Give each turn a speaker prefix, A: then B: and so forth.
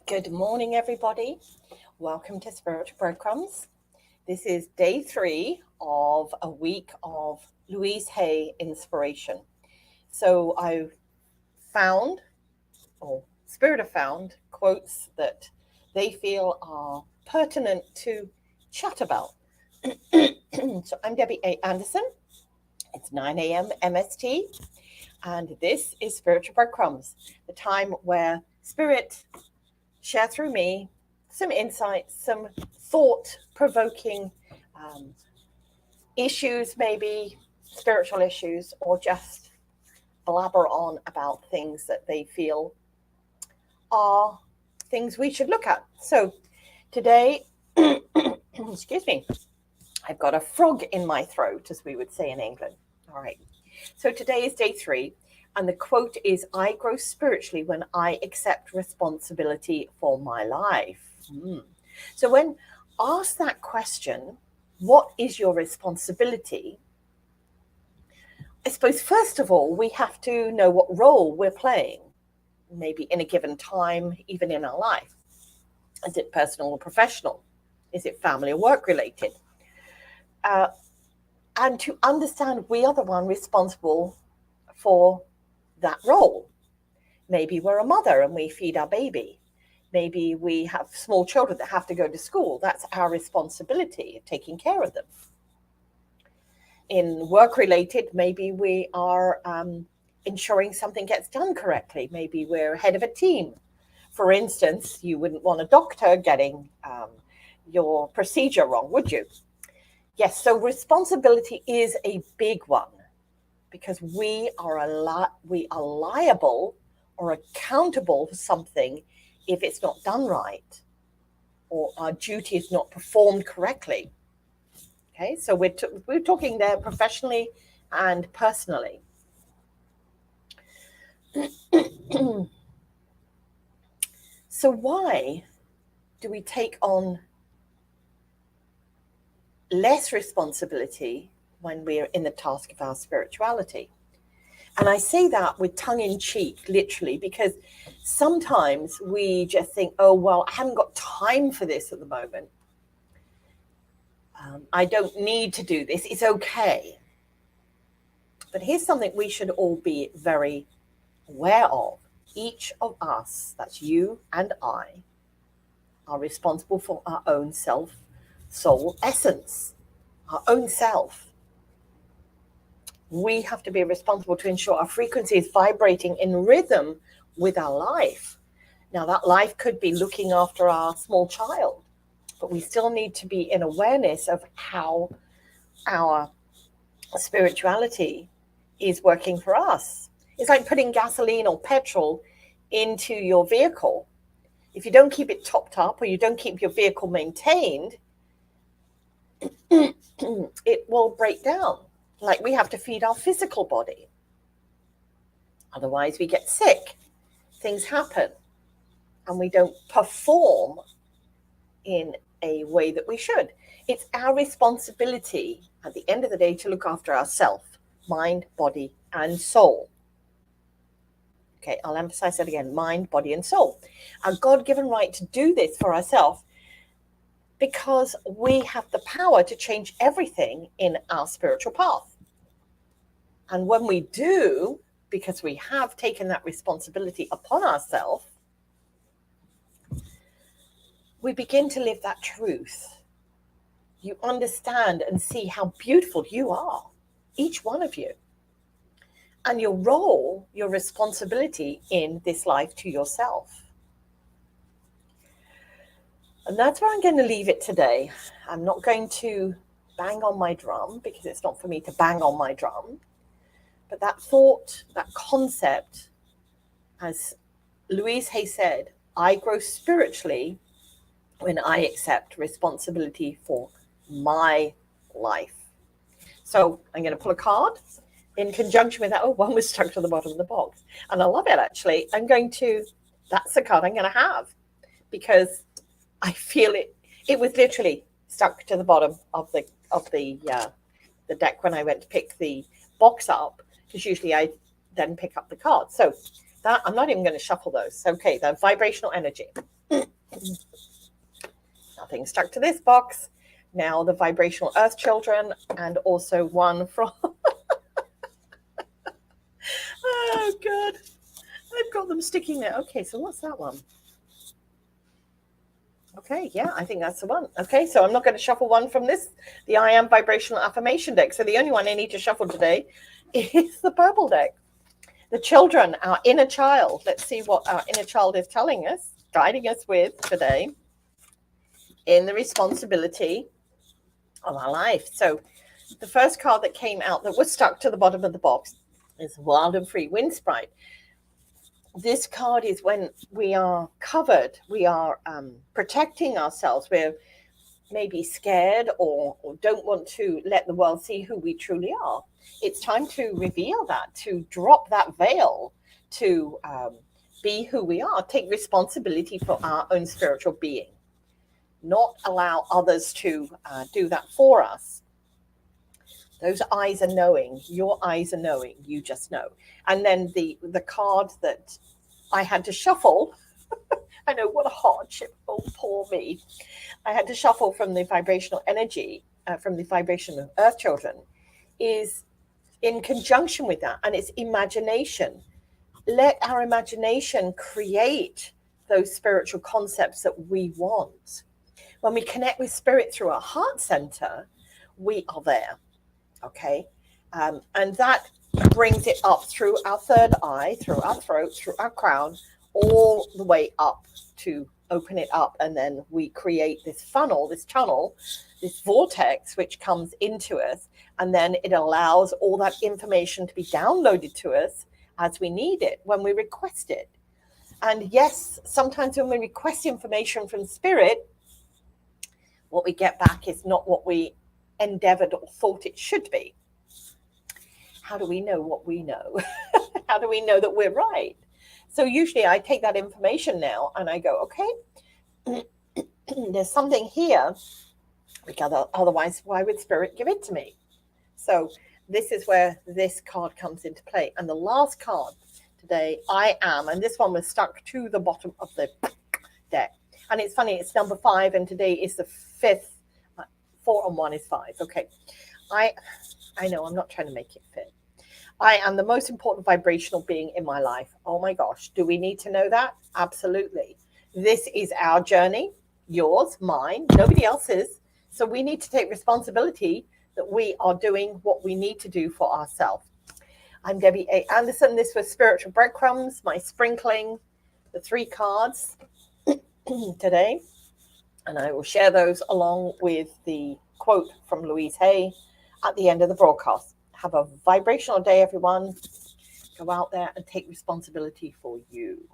A: Good morning, everybody. Welcome to Spiritual Breadcrumbs. This is day 3 of a week of Louise Hay inspiration. So I found, or Spirit have found, quotes that they feel are pertinent to chat about. So I'm Debbie A. Anderson. It's 9 a.m. MST. And this is Spiritual Breadcrumbs, the time where Spirit share through me some insights, some thought-provoking issues, maybe spiritual issues, or just blabber on about things that they feel are things we should look at. So today, excuse me, I've got a frog in my throat, as we would say in England. All right. So today is day 3. And the quote is, I grow spiritually when I accept responsibility for my life. So when asked that question, what is your responsibility? I suppose, first of all, we have to know what role we're playing, maybe in a given time, even in our life. Is it personal or professional? Is it family or work related? And to understand we are the one responsible for that role. Maybe we're a mother and we feed our baby. Maybe we have small children that have to go to school. That's our responsibility, taking care of them. In work related, maybe we are ensuring something gets done correctly. Maybe we're head of a team. For instance, you wouldn't want a doctor getting your procedure wrong, would you? Yes, so responsibility is a big one, because we are liable or accountable for something if it's not done right or our duty is not performed correctly. Okay, so we're talking there professionally and personally. So why do we take on less responsibility when we're in the task of our spirituality? And I say that with tongue in cheek, literally, because sometimes we just think, oh, well, I haven't got time for this at the moment. I don't need to do this. It's okay. But here's something we should all be very aware of. Each of us, that's you and I, are responsible for our own soul essence, our own self. We have to be responsible to ensure our frequency is vibrating in rhythm with our life. Now, that life could be looking after our small child, but we still need to be in awareness of how our spirituality is working for us. It's like putting gasoline or petrol into your vehicle. If you don't keep it topped up or you don't keep your vehicle maintained, it will break down. Like we have to feed our physical body. Otherwise, we get sick. Things happen. And we don't perform in a way that we should. It's our responsibility at the end of the day to look after ourselves, mind, body, and soul. Okay, I'll emphasize that again, mind, body, and soul. Our God-given right to do this for ourselves, because we have the power to change everything in our spiritual path. And when we do, because we have taken that responsibility upon ourselves, we begin to live that truth. You understand and see how beautiful you are, each one of you, and your role, your responsibility in this life to yourself. And that's where I'm going to leave it today. I'm not going to bang on my drum, because it's not for me to bang on my drum. But that thought, that concept, as Louise Hay said, I grow spiritually when I accept responsibility for my life. So I'm going to pull a card in conjunction with that. Oh, one was stuck to the bottom of the box. And I love it, actually. That's the card I'm going to have, because I feel it was literally stuck to the bottom of the deck when I went to pick the box up, because usually I then pick up the card. So That I'm not even going to shuffle those. Okay, the vibrational energy. Nothing stuck to this box. Now the vibrational earth children, and also one from oh god, I've got them sticking there. Okay, so what's that one? Okay, yeah, I think that's the one. Okay, so I'm not going to shuffle one from this, the I Am Vibrational Affirmation deck. So the only one I need to shuffle today is the purple deck. The children, our inner child. Let's see what our inner child is telling us, guiding us with today in the responsibility of our life. So the first card that came out that was stuck to the bottom of the box is Wild and Free Wind Sprite. This card is when we are covered, we are protecting ourselves. We're maybe scared or don't want to let the world see who we truly are. It's time to reveal that, to drop that veil, to be who we are, take responsibility for our own spiritual being, not allow others to do that for us. Those eyes are knowing, your eyes are knowing, you just know. And then the card that I had to shuffle, I know, what a hardship, oh poor me. I had to shuffle from the vibrational energy, from the vibration of earth children, is in conjunction with that, and it's imagination. Let our imagination create those spiritual concepts that we want. When we connect with spirit through our heart center, we are there. Okay, and that brings it up through our third eye, through our throat, through our crown, all the way up to open it up, and then we create this funnel, this tunnel, this vortex which comes into us, and then it allows all that information to be downloaded to us as we need it, when we request it. And yes, sometimes when we request information from spirit, what we get back is not what we endeavored or thought it should be. How do we know what we know? How do we know that we're right? So usually I take that information now and I go, okay, there's something here, because otherwise why would spirit give it to me? So this is where this card comes into play. And the last card today, I Am, and this one was stuck to the bottom of the deck. And it's funny, it's number 5, and today is the 5th. 4 and 1 is 5. Okay. I know, I'm not trying to make it fit. I am the most important vibrational being in my life. Oh my gosh. Do we need to know that? Absolutely. This is our journey, yours, mine, nobody else's. So we need to take responsibility that we are doing what we need to do for ourselves. I'm Debbie A. Anderson. This was Spiritual Breadcrumbs, my sprinkling, the 3 cards today. And I will share those along with the quote from Louise Hay at the end of the broadcast. Have a vibrational day, everyone. Go out there and take responsibility for you.